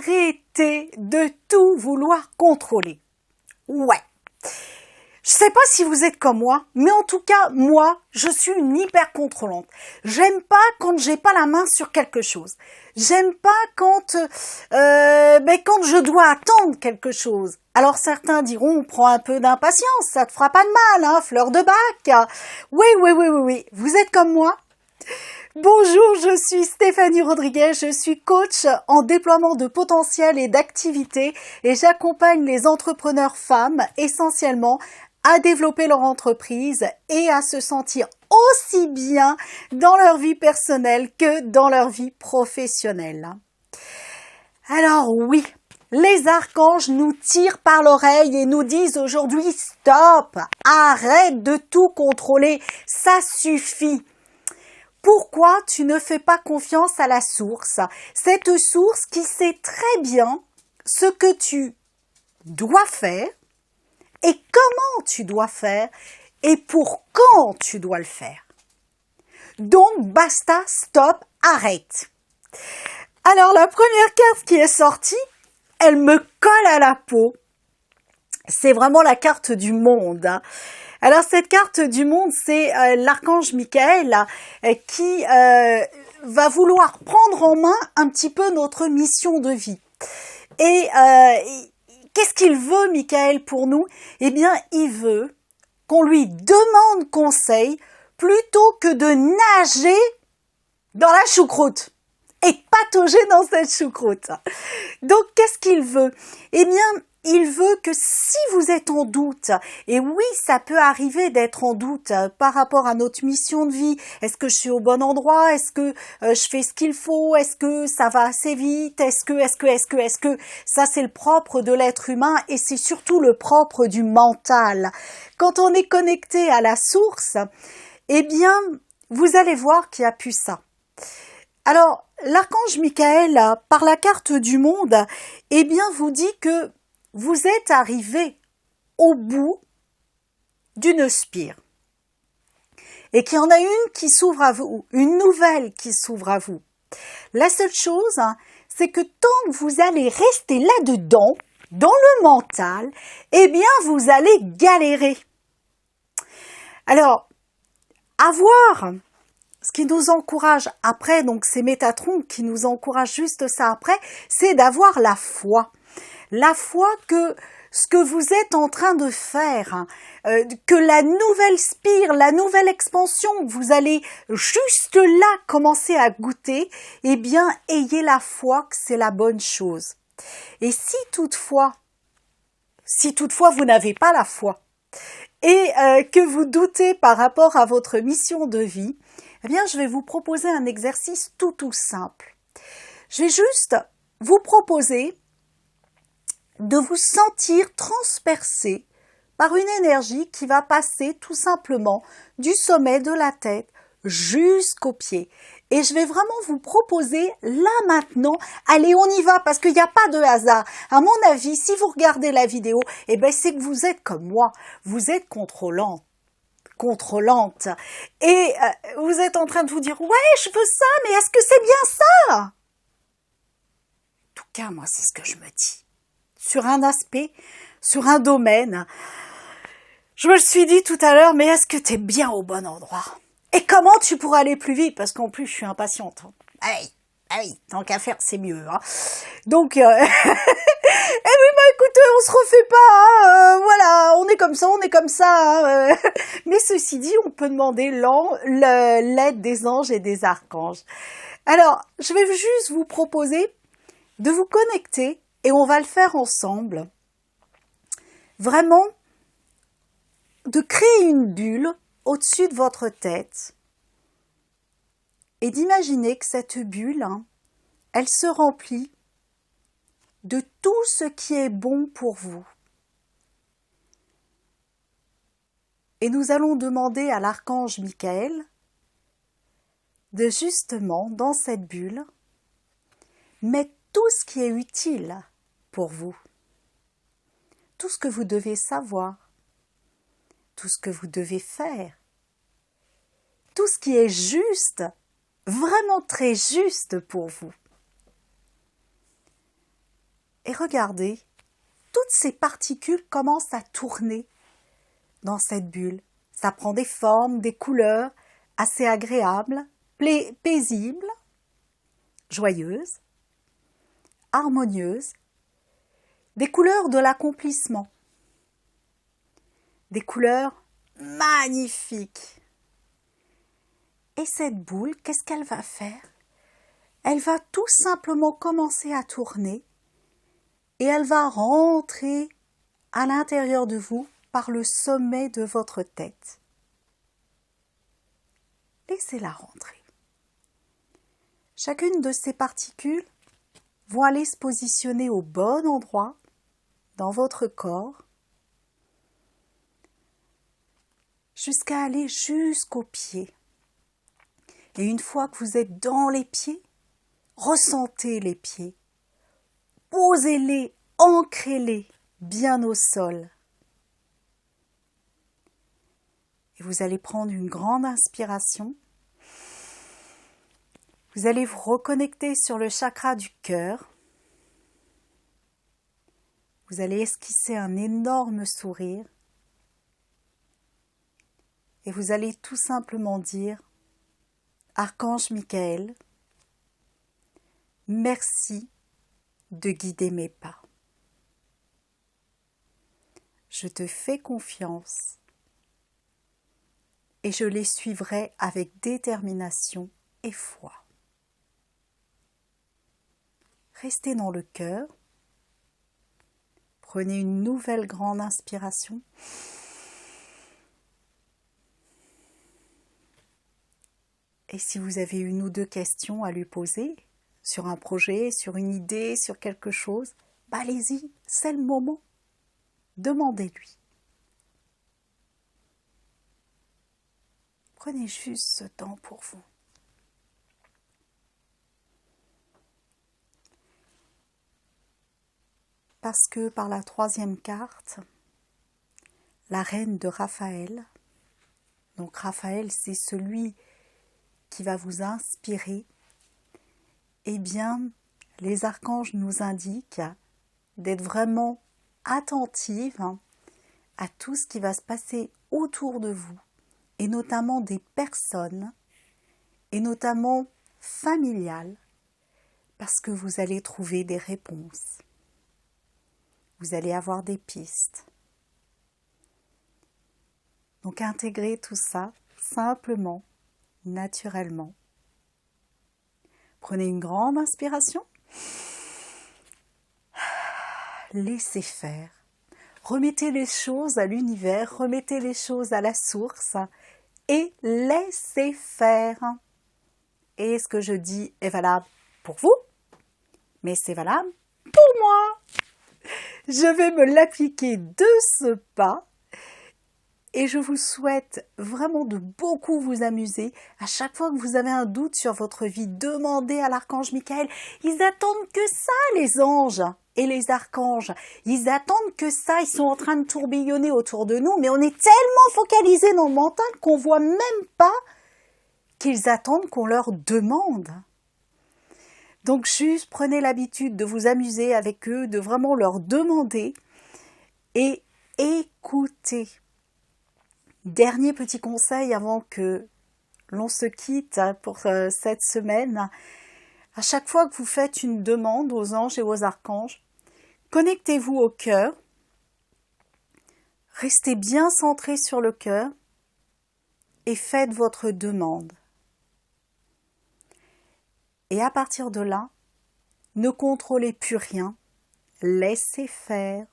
Arrêtez de tout vouloir contrôler. Ouais. Je sais pas si vous êtes comme moi, mais en tout cas, moi, je suis une hyper contrôlante. J'aime pas quand j'ai pas la main sur quelque chose. J'aime pas quand je dois attendre quelque chose. Alors certains diront, prends un peu d'impatience, ça te fera pas de mal, hein, fleur de bac. Oui. Vous êtes comme moi? Bonjour, je suis Stéphanie Rodriguez, je suis coach en déploiement de potentiel et d'activité et j'accompagne les entrepreneurs femmes essentiellement à développer leur entreprise et à se sentir aussi bien dans leur vie personnelle que dans leur vie professionnelle. Alors oui, les archanges nous tirent par l'oreille et nous disent aujourd'hui stop, arrête de tout contrôler, ça suffit. Pourquoi tu ne fais pas confiance à la source? Cette source qui sait très bien ce que tu dois faire et comment tu dois faire et pour quand tu dois le faire. Donc basta, stop, arrête. Alors la première carte qui est sortie, elle me colle à la peau. C'est vraiment la carte du monde. Alors cette carte du monde, c'est l'archange Michael qui va vouloir prendre en main un petit peu notre mission de vie. Et qu'est-ce qu'il veut, Michael, pour nous? Eh bien, il veut qu'on lui demande conseil plutôt que de nager dans la choucroute et patauger dans cette choucroute. Donc, qu'est-ce qu'il veut? Eh bien, il veut que si vous êtes en doute, et oui, ça peut arriver d'être en doute par rapport à notre mission de vie, est-ce que je suis au bon endroit, est-ce que je fais ce qu'il faut, est-ce que ça va assez vite, est-ce que, ça c'est le propre de l'être humain et c'est surtout le propre du mental. Quand on est connecté à la source, eh bien, vous allez voir qu'il n'y a plus ça. Alors, l'archange Michael, par la carte du monde, eh bien, vous dit que vous êtes arrivé au bout d'une spire et qu'il y en a une qui s'ouvre à vous, une nouvelle qui s'ouvre à vous. La seule chose, c'est que tant que vous allez rester là-dedans, dans le mental, eh bien, vous allez galérer. Alors, avoir ce qui nous encourage après, donc c'est Métatron qui nous encourage juste ça après, c'est d'avoir la foi. La foi que ce que vous êtes en train de faire, que la nouvelle spire, la nouvelle expansion que vous allez juste là commencer à goûter, eh bien, ayez la foi que c'est la bonne chose. Et si toutefois vous n'avez pas la foi et que vous doutez par rapport à votre mission de vie, eh bien, je vais vous proposer un exercice tout simple. Je vais juste vous proposer de vous sentir transpercé par une énergie qui va passer tout simplement du sommet de la tête jusqu'aux pieds. Et je vais vraiment vous proposer là maintenant, allez on y va parce qu'il n'y a pas de hasard. À mon avis, si vous regardez la vidéo, eh ben c'est que vous êtes comme moi, vous êtes contrôlante et vous êtes en train de vous dire ouais je veux ça mais est-ce que c'est bien ça? En tout cas moi c'est ce que je me dis. Sur un aspect, sur un domaine. Je me le suis dit tout à l'heure, mais est-ce que tu es bien au bon endroit? Et comment tu pourras aller plus vite? Parce qu'en plus, je suis impatiente. Ah oui, tant qu'à faire, c'est mieux. Hein. Donc, eh oui, écoutez, on se refait pas. Hein, voilà, on est comme ça. Hein, mais ceci dit, on peut demander l'aide des anges et des archanges. Alors, je vais juste vous proposer de vous connecter et on va le faire ensemble. Vraiment, de créer une bulle au-dessus de votre tête et d'imaginer que cette bulle, elle se remplit de tout ce qui est bon pour vous. Et nous allons demander à l'archange Michael de justement, dans cette bulle, mettre tout ce qui est utile pour vous. Tout ce que vous devez savoir, tout ce que vous devez faire, tout ce qui est juste, vraiment très juste pour vous. Et regardez, toutes ces particules commencent à tourner dans cette bulle. Ça prend des formes, des couleurs assez agréables, paisibles, joyeuses, harmonieuses, des couleurs de l'accomplissement, des couleurs magnifiques. Et cette boule, qu'est-ce qu'elle va faire? Elle va tout simplement commencer à tourner et elle va rentrer à l'intérieur de vous par le sommet de votre tête. Laissez-la rentrer. Chacune de ces particules vont aller se positionner au bon endroit dans votre corps jusqu'à aller jusqu'aux pieds. Et une fois que vous êtes dans les pieds, ressentez les pieds. Posez-les, ancrez-les bien au sol. Et vous allez prendre une grande inspiration. Vous allez vous reconnecter sur le chakra du cœur. Vous allez esquisser un énorme sourire. Et vous allez tout simplement dire « Archange Michael, merci de guider mes pas. Je te fais confiance et je les suivrai avec détermination et foi. » Restez dans le cœur. Prenez une nouvelle grande inspiration. Et si vous avez une ou deux questions à lui poser sur un projet, sur une idée, sur quelque chose, allez-y, c'est le moment. Demandez-lui. Prenez juste ce temps pour vous. Parce que par la troisième carte, la reine de Raphaël, donc Raphaël c'est celui qui va vous inspirer, eh bien les archanges nous indiquent d'être vraiment attentive à tout ce qui va se passer autour de vous, et notamment des personnes, et notamment familiales, parce que vous allez trouver des réponses. Vous allez avoir des pistes. Donc intégrez tout ça simplement, naturellement. Prenez une grande inspiration. Laissez faire. Remettez les choses à l'univers, remettez les choses à la source et laissez faire. Et ce que je dis est valable pour vous, mais c'est valable pour moi. Je vais me l'appliquer de ce pas et je vous souhaite vraiment de beaucoup vous amuser. À chaque fois que vous avez un doute sur votre vie, demandez à l'archange Michael. Ils attendent que ça, les anges et les archanges. Ils attendent que ça. Ils sont en train de tourbillonner autour de nous, mais on est tellement focalisé dans le mental qu'on voit même pas qu'ils attendent qu'on leur demande. Donc juste prenez l'habitude de vous amuser avec eux, de vraiment leur demander et écoutez. Dernier petit conseil avant que l'on se quitte pour cette semaine. À chaque fois que vous faites une demande aux anges et aux archanges, connectez-vous au cœur, restez bien centré sur le cœur et faites votre demande. Et à partir de là, ne contrôlez plus rien, laissez faire.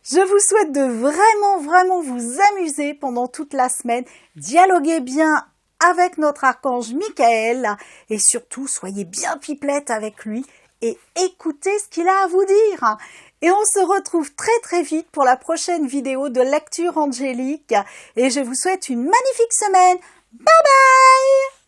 Je vous souhaite de vraiment vous amuser pendant toute la semaine. Dialoguez bien avec notre archange Michael et surtout soyez bien pipelette avec lui et écoutez ce qu'il a à vous dire. Et on se retrouve très vite pour la prochaine vidéo de lecture angélique et je vous souhaite une magnifique semaine. Bye bye!